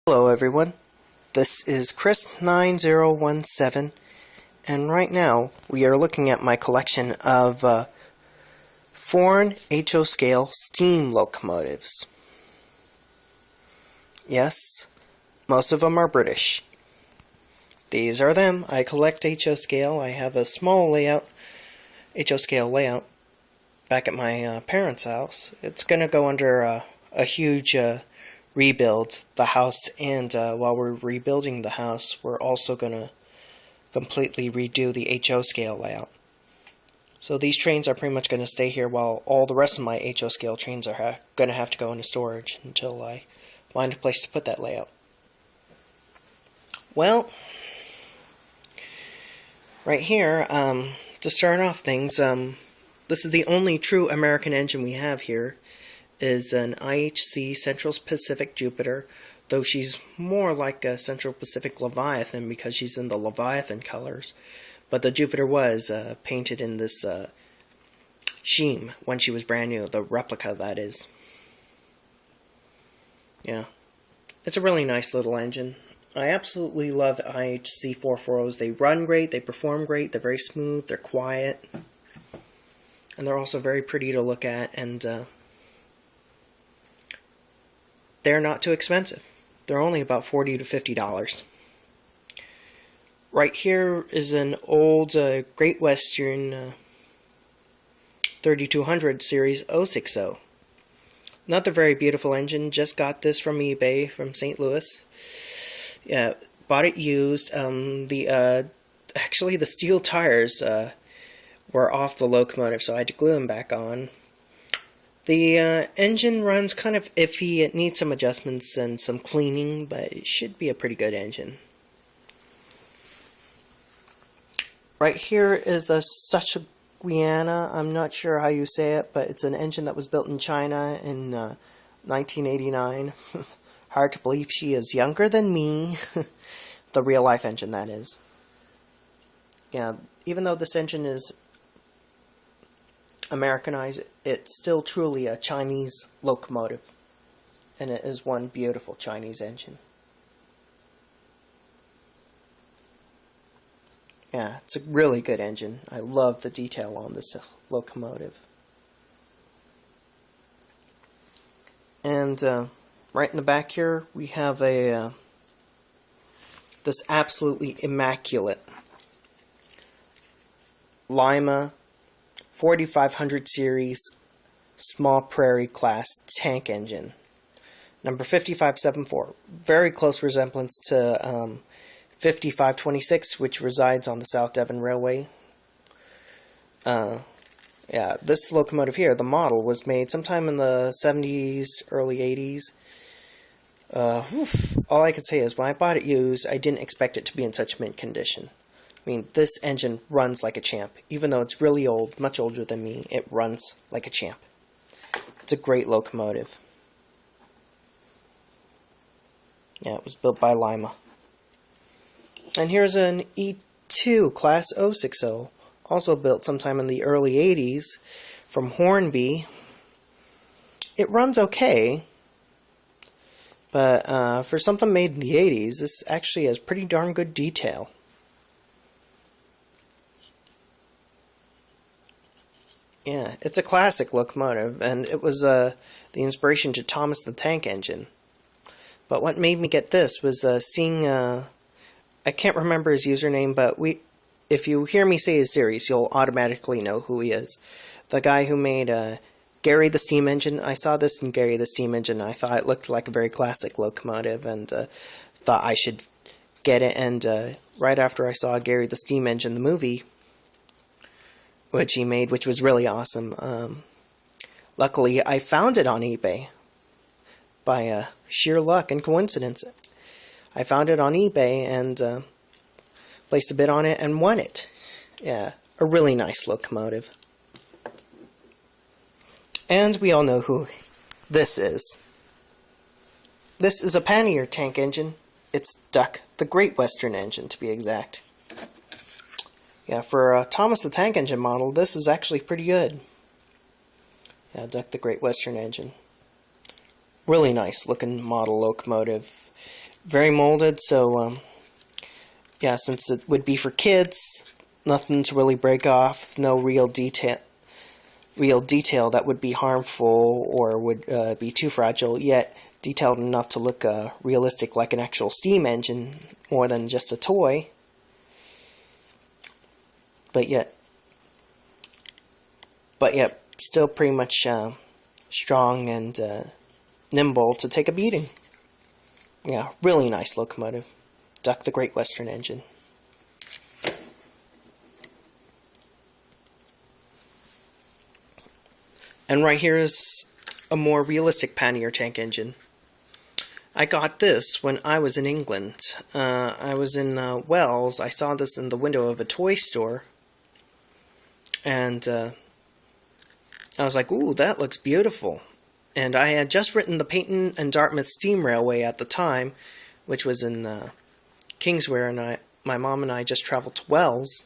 Hello everyone, this is Chris9017, and right now we are looking at my collection of foreign HO scale steam locomotives. Yes, most of them are British. These are them. I collect HO scale. I have a small layout, HO scale layout, back at my parents' house. It's going to go under a huge rebuild the house, and while we're rebuilding the house, we're also going to completely redo the HO scale layout. So these trains are pretty much going to stay here while all the rest of my HO scale trains are going to have to go into storage until I find a place to put that layout. Well, right here, to start off things, this is the only true American engine we have here. Is an IHC Central Pacific Jupiter, though she's more like a Central Pacific Leviathan because she's in the Leviathan colors. But the Jupiter was painted in this sheen when she was brand new, the replica that is. Yeah, it's a really nice little engine. I absolutely love IHC 440s. They run great, they perform great, they're very smooth, they're quiet, and they're also very pretty to look at, and they're not too expensive. They're only about $40 to $50. Right here is an old Great Western 3200 series 060. Not the very beautiful engine. Just got this from eBay from St. Louis. Yeah, bought it used. Actually the steel tires were off the locomotive, so I had to glue them back on. The engine runs kind of iffy. It needs some adjustments and some cleaning, but it should be a pretty good engine. Right here is the Susquehanna. I'm not sure how you say it, but it's an engine that was built in China in 1989. Hard to believe she is younger than me. The real-life engine, that is. Yeah, even though this engine is Americanized, it's still truly a Chinese locomotive, and it is one beautiful Chinese engine. Yeah, it's a really good engine. I love the detail on this locomotive. And right in the back here we have a this absolutely immaculate Lima 4500 series small prairie class tank engine, number 5574. Very close resemblance to 5526, which resides on the South Devon Railway. Yeah, this locomotive here, the model, was made sometime in the 70s, early 80s. All I can say is when I bought it used, I didn't expect it to be in such mint condition. I mean, this engine runs like a champ. Even though it's really old, much older than me, it runs like a champ. It's a great locomotive. Yeah, it was built by Lima. And here's an E2 Class 060, also built sometime in the early 80s, from Hornby. It runs okay, but for something made in the 80s, this actually has pretty darn good detail. Yeah, it's a classic locomotive, and it was the inspiration to Thomas the Tank Engine. But what made me get this was seeing, I can't remember his username, but if you hear me say his series, you'll automatically know who he is. The guy who made Gary the Steam Engine. I saw this in Gary the Steam Engine, and I thought it looked like a very classic locomotive, and thought I should get it. And right after I saw Gary the Steam Engine, the movie, which he made, which was really awesome. Luckily, I found it on eBay by sheer luck and coincidence. I found it on eBay and placed a bid on it and won it. Yeah, a really nice locomotive. And we all know who this is. This is a pannier tank engine. It's Duck, the Great Western engine to be exact. Yeah, for a Thomas the Tank Engine model, this is actually pretty good. Yeah, Duck the Great Western engine. Really nice looking model locomotive. very molded, so yeah, since it would be for kids, nothing to really break off, no real detail that would be harmful or would be too fragile, yet detailed enough to look realistic, like an actual steam engine more than just a toy. But yet still pretty much strong and nimble to take a beating. Yeah, really nice locomotive. Duck the Great Western engine. And right here is a more realistic pannier tank engine. I got this when I was in England. I was in Wales. I saw this in the window of a toy store. And I was like, ooh, that looks beautiful. And I had just written the Peyton and Dartmouth Steam Railway at the time, which was in Kingswear, and my mom and I just traveled to Wells.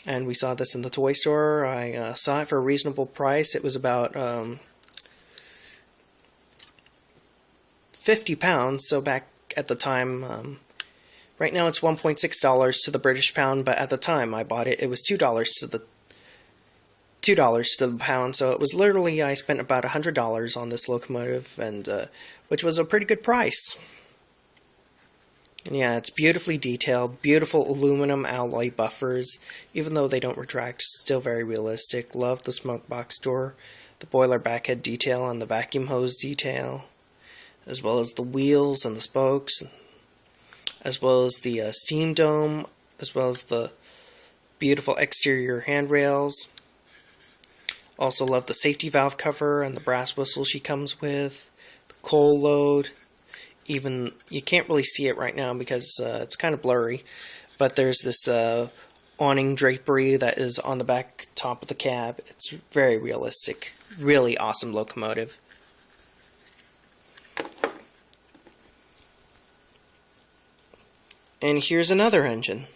And we saw this in the toy store. I saw it for a reasonable price. It was about £50, so back at the time, right now it's $1.6 to the British pound, but at the time I bought it, it was $2 to the pound, so it was literally, I spent about $100 on this locomotive, and which was a pretty good price. And yeah, it's beautifully detailed, beautiful aluminum alloy buffers, even though they don't retract, still very realistic. Love the smoke box door, the boiler backhead detail, and the vacuum hose detail, as well as the wheels and the spokes, as well as the steam dome, as well as the beautiful exterior handrails. Also love the safety valve cover and the brass whistle she comes with, the coal load. Even, you can't really see it right now because it's kind of blurry, but there's this awning drapery that is on the back top of the cab. It's very realistic. Really awesome locomotive. And here's another engine.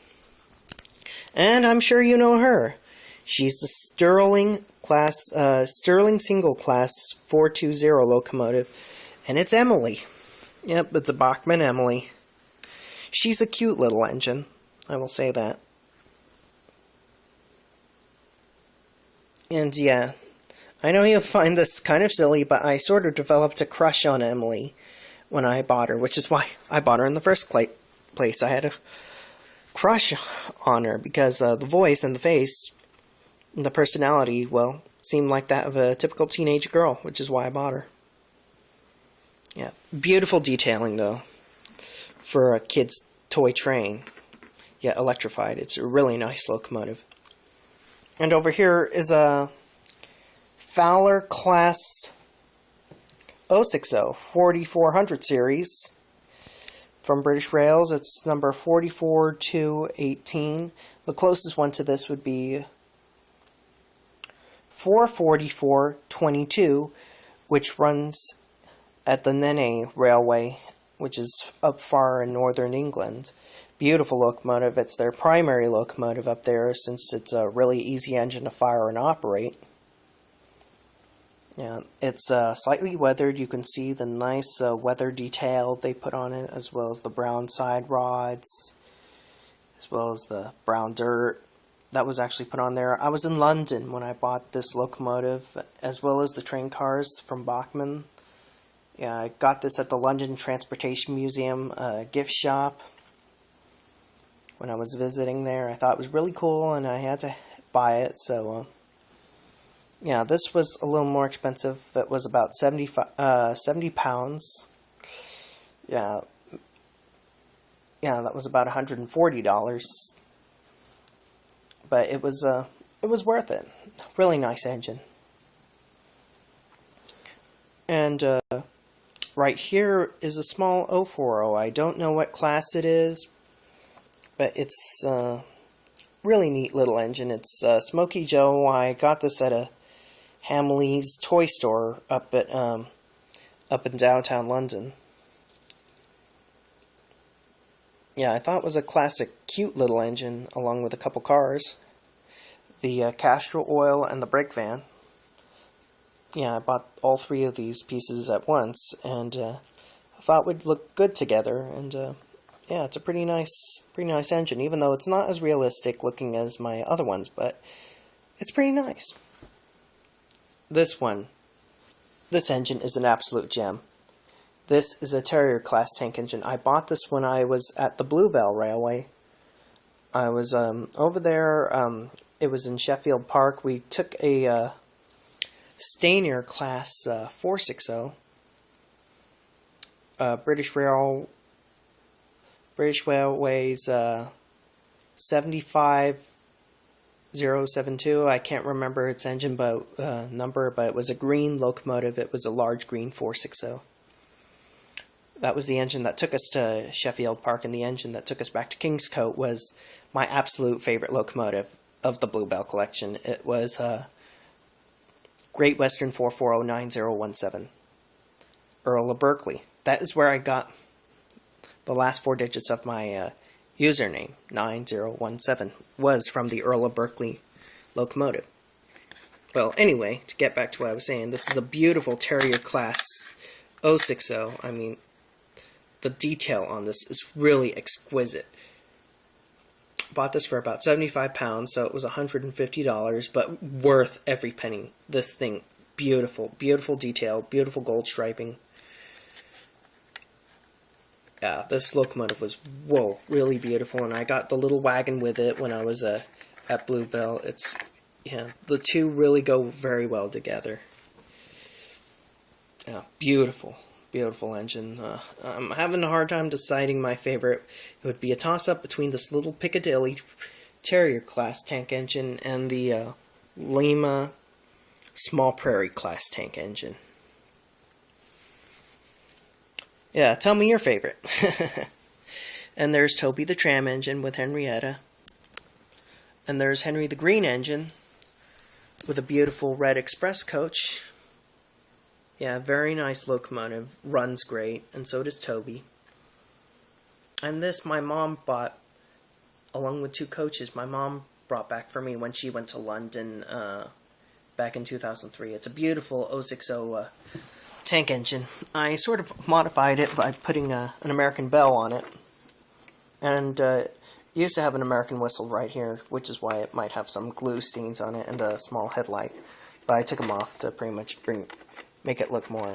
And I'm sure you know her. She's the Stirling single class 420 locomotive, and it's Emily. Yep, it's a Bachmann Emily. She's a cute little engine, I will say that. And yeah, I know you'll find this kind of silly, but I sort of developed a crush on Emily when I bought her, which is why I bought her in the first place. I had a crush on her because the voice and the face and the personality, well, seemed like that of a typical teenage girl, which is why I bought her. Yeah, beautiful detailing though for a kid's toy train. Yeah, electrified. It's a really nice locomotive. And over here is a Fowler Class 060 4400 series from British Rails. It's number 44218. The closest one to this would be 44422, which runs at the Nene Railway, which is up far in northern England. Beautiful locomotive. It's their primary locomotive up there since it's a really easy engine to fire and operate. Yeah, it's slightly weathered. You can see the nice weather detail they put on it, as well as the brown side rods, as well as the brown dirt that was actually put on there. I was in London when I bought this locomotive, as well as the train cars from Bachmann. Yeah, I got this at the London Transportation Museum gift shop when I was visiting there. I thought it was really cool, and I had to buy it, so yeah, this was a little more expensive. It was about 70 pounds. Yeah, that was about $140. But it was worth it. Really nice engine. And right here is a small 040. I don't know what class it is, but it's really neat little engine. It's Smoky Joe. I got this at a Hamleys toy store up in downtown London. Yeah, I thought it was a classic, cute little engine, along with a couple cars. The Castrol oil and the brake van. Yeah, I bought all three of these pieces at once, and I thought would look good together, and yeah, it's a pretty nice engine, even though it's not as realistic looking as my other ones, but it's pretty nice. This engine is an absolute gem. This is a Terrier class tank engine. I bought this when I was at the Bluebell Railway. I was over there, it was in Sheffield Park. We took a Stanier class 460, British Railways 75072. I can't remember its engine number, but it was a green locomotive. It was a large green 460. That was the engine that took us to Sheffield Park, and the engine that took us back to Kingscote was my absolute favorite locomotive of the Bluebell collection. It was Great Western 4409017, Earl of Berkeley. That is where I got the last 4 digits of my username, 9017, was from the Earl of Berkeley locomotive. Well, anyway, to get back to what I was saying, this is a beautiful Terrier class 060. I mean, the detail on this is really exquisite. Bought this for about £75, so it was $150, but worth every penny. This thing, beautiful, beautiful detail, beautiful gold striping. Yeah, this locomotive was, whoa, really beautiful, and I got the little wagon with it when I was at Bluebell. It's, yeah, the two really go very well together. Yeah, beautiful. Beautiful engine. I'm having a hard time deciding my favorite. It would be a toss-up between this little Piccadilly Terrier class tank engine and the Lima Small Prairie class tank engine. Yeah, tell me your favorite. And there's Toby the Tram engine with Henrietta. And there's Henry the Green engine with a beautiful red express coach. Yeah, very nice locomotive, runs great, and so does Toby. And this my mom bought, along with 2 coaches, my mom brought back for me when she went to London back in 2003. It's a beautiful 060 tank engine. I sort of modified it by putting an American Bell on it. And it used to have an American whistle right here, which is why it might have some glue stains on it and a small headlight. But I took them off to pretty much make it look more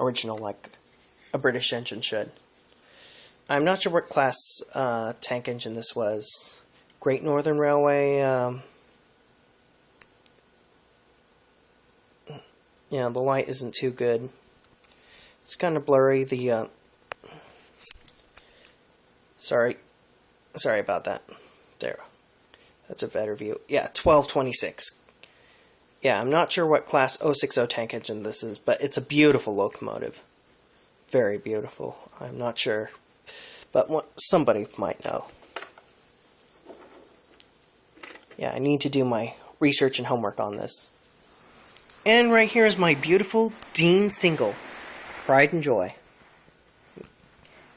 original, like a British engine should. I'm not sure what class tank engine this was. Great Northern Railway. Yeah, the light isn't too good. It's kind of blurry. Sorry about that. There. That's a better view. Yeah, 1226. Yeah, I'm not sure what class 060 tank engine this is, but it's a beautiful locomotive. Very beautiful. I'm not sure, but somebody might know. Yeah, I need to do my research and homework on this. And right here is my beautiful Dean Single, Pride and Joy.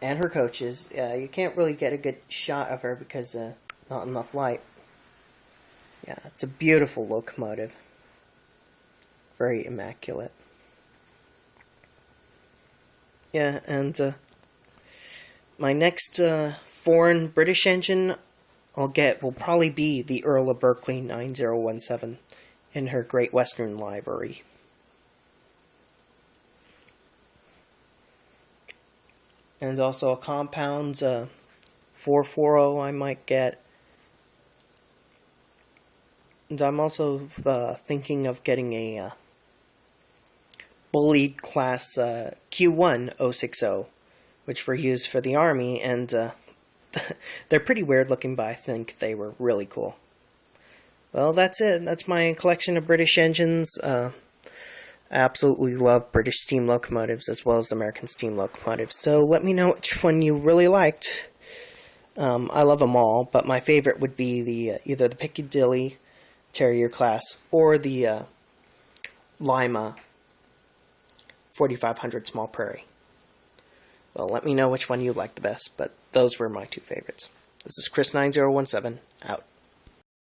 And her coaches. You can't really get a good shot of her because not enough light. Yeah, it's a beautiful locomotive. Very immaculate. Yeah, and my next foreign British engine I'll get will probably be the Earl of Berkeley 9017 in her Great Western livery. And also a Compounds 440 I might get. And I'm also thinking of getting a Bullied class Q1 060, which were used for the Army, and they're pretty weird looking, but I think they were really cool. Well, that's it. That's my collection of British engines. I absolutely love British steam locomotives as well as American steam locomotives, so let me know which one you really liked. I love them all, but my favorite would be either the Piccadilly Terrier class or the Lima 4500 Small Prairie. Well, let me know which one you like the best, but those were my 2 favorites. This is Chris9017, out.